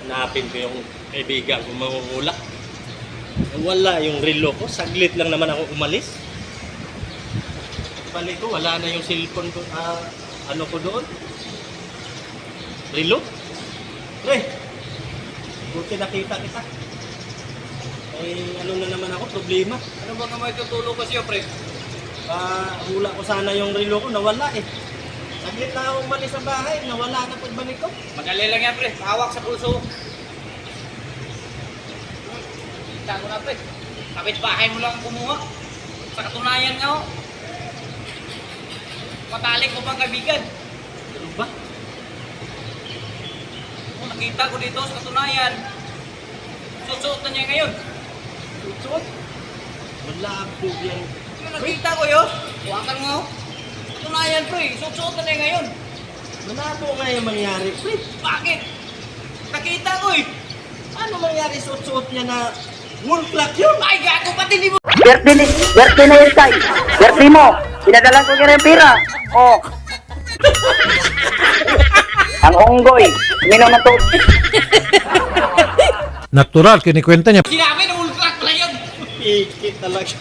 Hanapin ko yung kaibigan kung mangungulak. Wala yung relo ko. Saglit lang naman ako umalis. Balik ko, wala na yung cellphone ko. Ano ko doon? Relo? Pre, buti nakita kita. Ano na naman ako, problema. Ano ba nga may tutulong kasi pre? Hula ko sana yung relo ko, nawala eh. Saglit na ako umalis sa bahay, nawala na pagbalik ko. Madali lang yan pre, hawak sa pulso. Kita ko na pre, kapit-bahay mo lang kumuha. Sa katunayan nga ho. Matalik mo pang kaibigan. Ano ba? Kung nakita ko dito sa katunayan, susuot na niya ngayon. Suot? Malabo yan. Yung nakita ko yun, huwakan mo. Katunayan pre, susuot na niya ngayon. Malabo nga yung mangyari, pre. Bakit? Nakita ko eh. Ano mangyari suot-suot niya na wall clock yun? Ay gago, pati di mo. Birthday na yun tayo. Birthday mo. Pinadalan ko kaya ng pira. Oh. Ang unggoy. Minom na to. Natural, kinikwenta niya. Sinabi na ultrak pala yun. Pikit talaga.